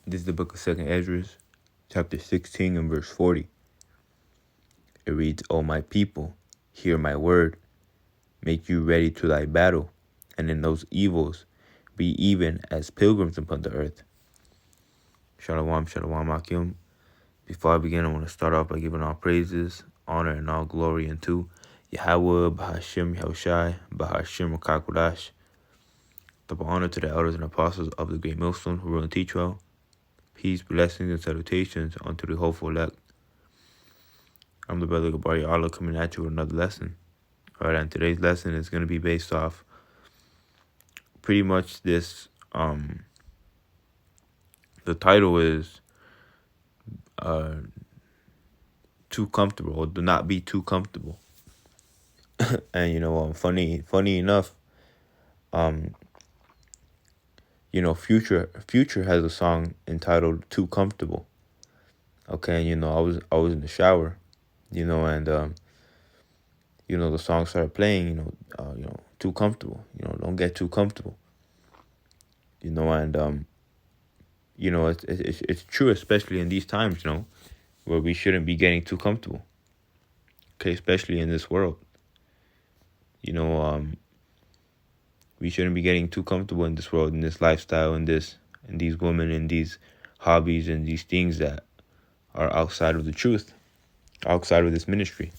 This is the book of 2nd Esdras, chapter 16 and verse 40. It reads, O my people, hear my word, make you ready to thy battle, and in those evils be even as pilgrims upon the earth. Shalom, shalom, Akim. Before I begin, I want to start off by giving all praises, honor, and all glory unto Yahweh, Bahashim, Yahushai, Bahashim, Rakakudash. Double honor to the elders and apostles of the great millstone who rule and teach well. Peace, blessings, and salutations unto the hopeful elect. I'm the brother Gabari Allah coming at you with another lesson. Alright, and today's lesson is going to be based off pretty much this. The title is Too Comfortable, or Do Not Be Too Comfortable. And funny enough, Future has a song entitled Too Comfortable. Okay, and I was in the shower, and the song started playing, Too Comfortable, don't get too comfortable. And it's true, especially in these times, where we shouldn't be getting too comfortable. Okay, especially in this world. We shouldn't be getting too comfortable in this world, in this lifestyle, in these women, in these hobbies, and these things that are outside of the truth, outside of this ministry.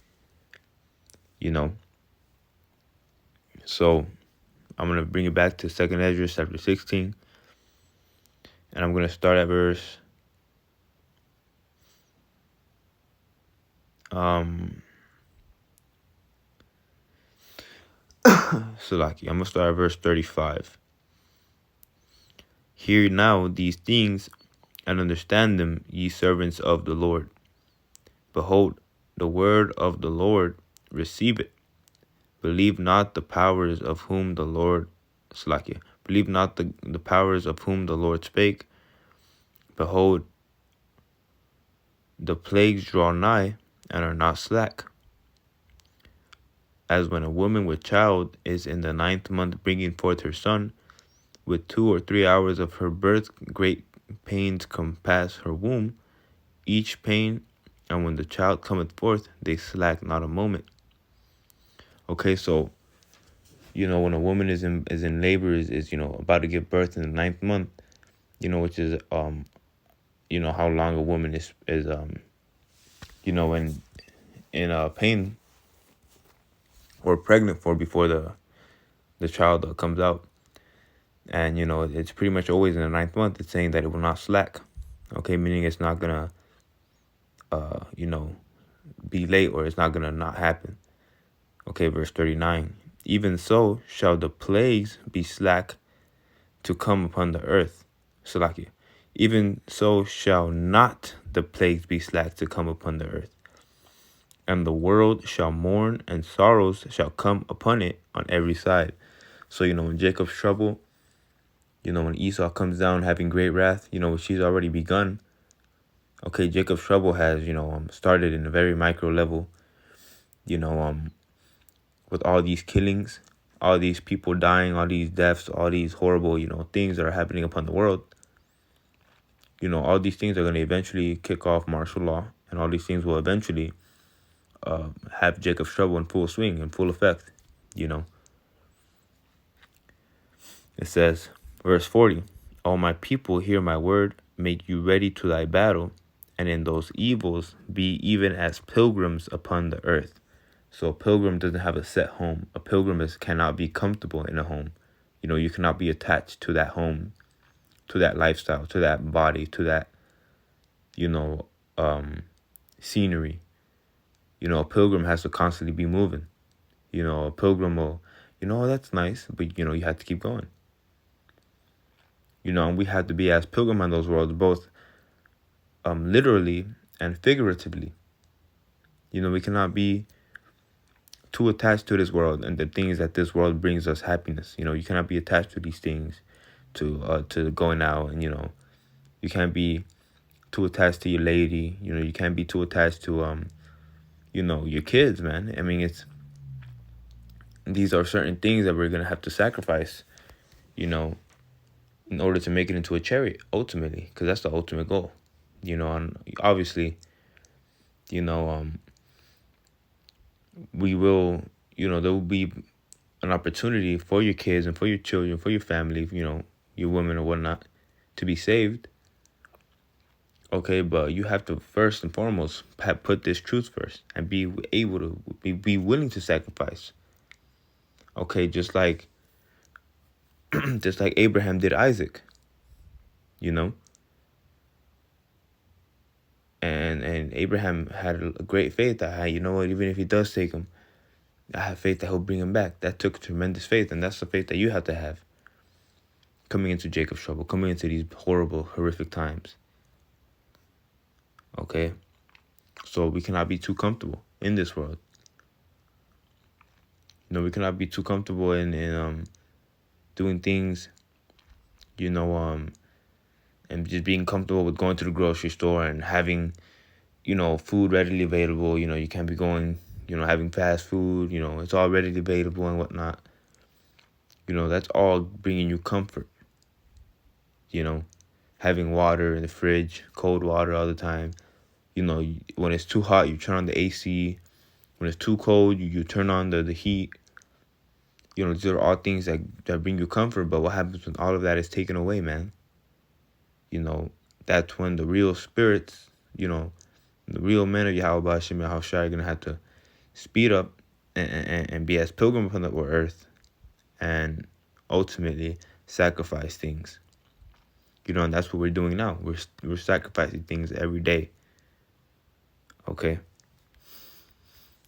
So I'm going to bring it back to 2nd Esdras chapter 16. And I'm going to start at verse Salaki. I'm going to start at verse 35. Hear now these things and understand them, ye servants of the Lord. Behold, the word of the Lord, receive it. Believe not the powers of whom the Lord Believe not the powers of whom the Lord spake. Behold, the plagues draw nigh and are not slack. As when a woman with child is in the 9th month bringing forth her son, with 2 or 3 hours of her birth great pains compass her womb, each pain, and when the child cometh forth, they slack not a moment. Okay, so when a woman is in labor, is about to give birth in the 9th month, which is how long a woman is in pain or pregnant for before the child comes out. And it's pretty much always in the 9th month. It's saying that it will not slack. Okay, meaning it's not gonna be late, or it's not gonna not happen. Okay, verse 39. Even so shall the plagues be slack to come upon the earth. Salakia. Even so shall not the plagues be slack to come upon the earth. And the world shall mourn, and sorrows shall come upon it on every side. So, when Jacob's trouble, when Esau comes down having great wrath, she's already begun. Okay, Jacob's trouble has, started in a very micro level, with all these killings, all these people dying, all these deaths, all these horrible, things that are happening upon the world. All these things are going to eventually kick off martial law, and all these things will eventually have Jacob's trouble in full swing, in full effect. It says, verse 40, O my people, hear my word, make you ready to thy battle, and in those evils be even as pilgrims upon the earth. So a pilgrim doesn't have a set home. A pilgrim cannot be comfortable in a home. You cannot be attached to that home, to that lifestyle, to that body, to that, scenery. A pilgrim has to constantly be moving. A pilgrim will, that's nice, but, you have to keep going. And we have to be as pilgrim on those worlds, both literally and figuratively. We cannot be too attached to this world and the things that this world brings us happiness. You cannot be attached to these things, to going out, and you can't be too attached to your lady. You can't be too attached to your kids, man. I mean, these are certain things that we're gonna have to sacrifice, in order to make it into a chariot, ultimately, because that's the ultimate goal. And obviously, you know, we will, there will be an opportunity for your kids and for your children, for your family, your women or whatnot, to be saved. Okay, but you have to first and foremost put this truth first and be able to be willing to sacrifice. Okay, just like just like Abraham did Isaac, you know. And Abraham had a great faith that, even if he does take him, I have faith that he'll bring him back. That took tremendous faith, and that's the faith that you have to have coming into Jacob's trouble, coming into these horrible, horrific times. Okay? So we cannot be too comfortable in this world. We cannot be too comfortable in doing things, and just being comfortable with going to the grocery store and having, food readily available. You can't be going, having fast food, it's all readily available and whatnot. That's all bringing you comfort. Having water in the fridge, cold water all the time. When it's too hot, you turn on the AC. When it's too cold, you turn on the heat. These are all things that bring you comfort. But what happens when all of that is taken away, man? That's when the real spirits, the real men of Yahweh Hashem Yahushua are going to have to speed up and be as pilgrim upon the earth and ultimately sacrifice things. And that's what we're doing now. We're sacrificing things every day. Okay.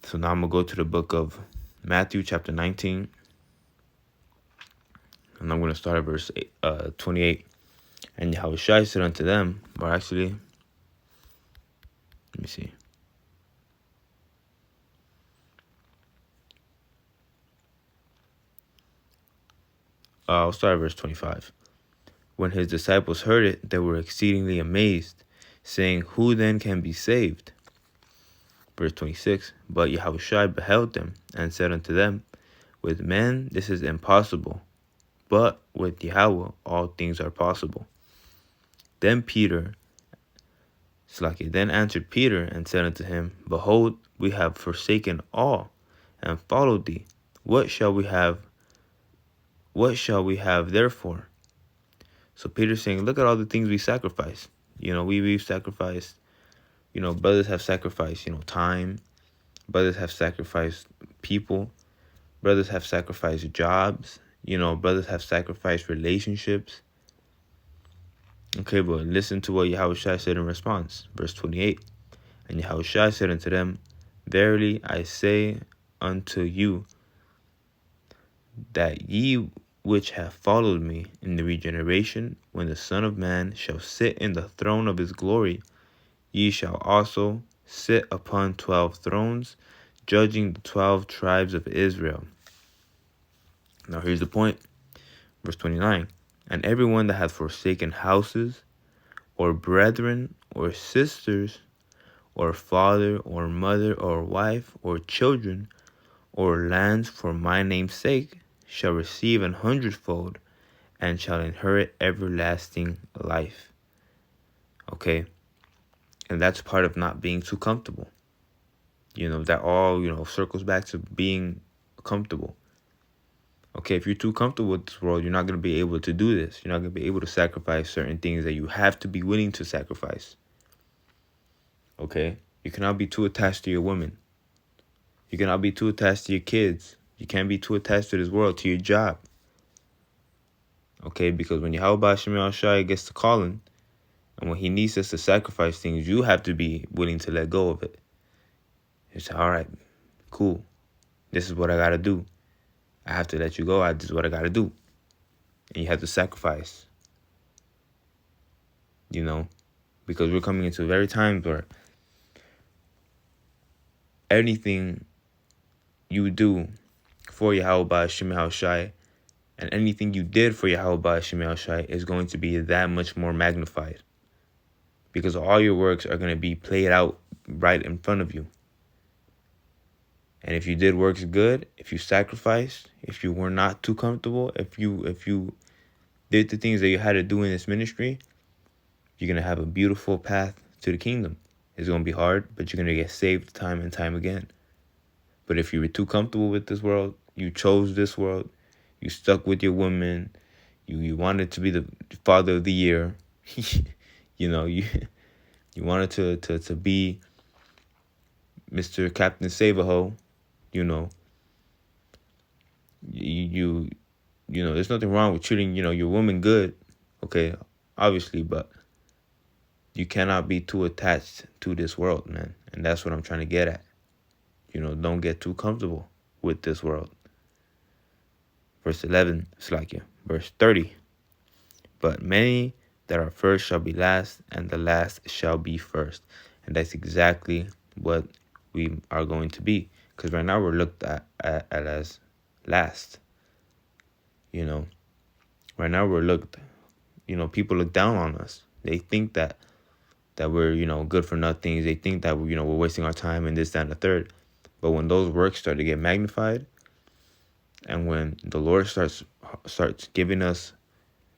So now I'm going to go to the book of Matthew chapter 19. And I'm going to start at verse 28. And Yahushua said unto them, or actually, let me see. I'll start at verse 25. When his disciples heard it, they were exceedingly amazed, saying, Who then can be saved? Verse 26. But Yahushua beheld them, and said unto them, With men this is impossible, but with Yahweh all things are possible. Then answered Peter, and said unto him, Behold, we have forsaken all, and followed thee. What shall we have? What shall we have therefore? So Peter's saying, look at all the things we sacrificed. We've sacrificed, brothers have sacrificed, time. Brothers have sacrificed people. Brothers have sacrificed jobs. Brothers have sacrificed relationships. Okay, but listen to what Yahushua said in response. Verse 28. And Yahushua said unto them, Verily I say unto you, that ye which have followed me in the regeneration, when the Son of Man shall sit in the throne of his glory, ye shall also sit upon 12 thrones, judging the 12 tribes of Israel. Now here's the point. Verse 29. And everyone that hath forsaken houses, or brethren, or sisters, or father, or mother, or wife, or children, or lands for my name's sake, shall receive 100-fold, and shall inherit everlasting life. Okay? And that's part of not being too comfortable. That all, circles back to being comfortable. Okay, if you're too comfortable with this world, you're not going to be able to do this. You're not going to be able to sacrifice certain things that you have to be willing to sacrifice. Okay? You cannot be too attached to your woman. You cannot be too attached to your kids. You can't be too attached to this world, to your job. Okay, because when Yahweh Shemel Shai gets to calling, and when he needs us to sacrifice things, you have to be willing to let go of it. You say, all right, cool. This is what I got to do. I have to let you go. This is what I got to do. And you have to sacrifice. Because we're coming into very times where anything you do for Yahweh Shemel Shai, and anything you did for Yahweh Shemel Shai is going to be that much more magnified. Because all your works are going to be played out right in front of you. And if you did works good, if you sacrificed, if you were not too comfortable, if you did the things that you had to do in this ministry, you're going to have a beautiful path to the kingdom. It's going to be hard, but you're going to get saved time and time again. But if you were too comfortable with this world, you chose this world, you stuck with your woman, you wanted to be the father of the year, you know, you wanted to be Mr. Captain Save-A-Ho, you know, you know, there's nothing wrong with treating, you know, your woman good, okay, obviously, but you cannot be too attached to this world, man. And that's what I'm trying to get at. You know, don't get too comfortable with this world. Verse 11, Slakia. Verse 30. But many that are first shall be last, and the last shall be first. And that's exactly what we are going to be. Because right now we're looked at as last. You know, right now we're looked, you know, people look down on us. They think that we're, you know, good for nothing. They think that, you know, we're wasting our time and this, that, and the third. But when those works start to get magnified, and when the Lord starts giving us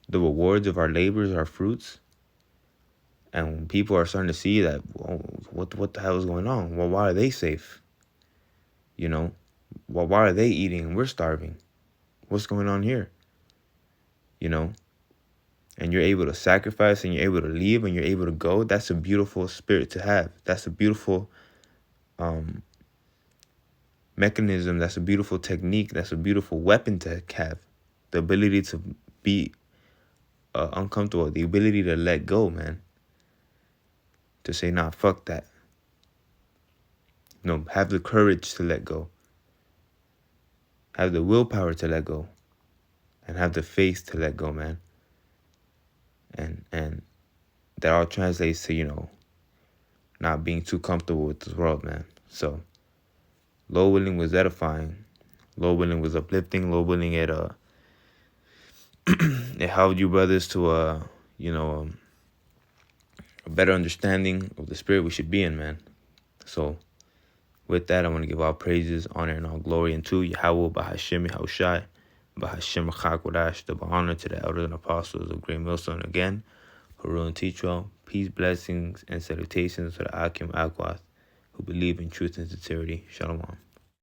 the rewards of our labors, our fruits, and when people are starting to see that, well, what the hell is going on? Well, why are they safe? You know, well, why are they eating and we're starving? What's going on here? You know, and you're able to sacrifice and you're able to leave and you're able to go. That's a beautiful spirit to have. That's a beautiful mechanism. That's a beautiful technique. That's a beautiful weapon to have. The ability to be uncomfortable. The ability to let go, man. To say, nah, fuck that. No, have the courage to let go. Have the willpower to let go. And have the faith to let go, man. And that all translates to, you know, not being too comfortable with this world, man. So, Lord willing was edifying. Lord willing was uplifting. Lord willing it helped you brothers to you know, a better understanding of the spirit we should be in, man. So with that, I want to give all praises, honor, and all glory unto Yahweh, Bahashim, Yahushai, Bahashim, Chakodash, the honor to the elders and apostles of Great Millstone again, Harun and Titro. Peace, blessings, and salutations to the Akim Akwath who believe in truth and sincerity. Shalom.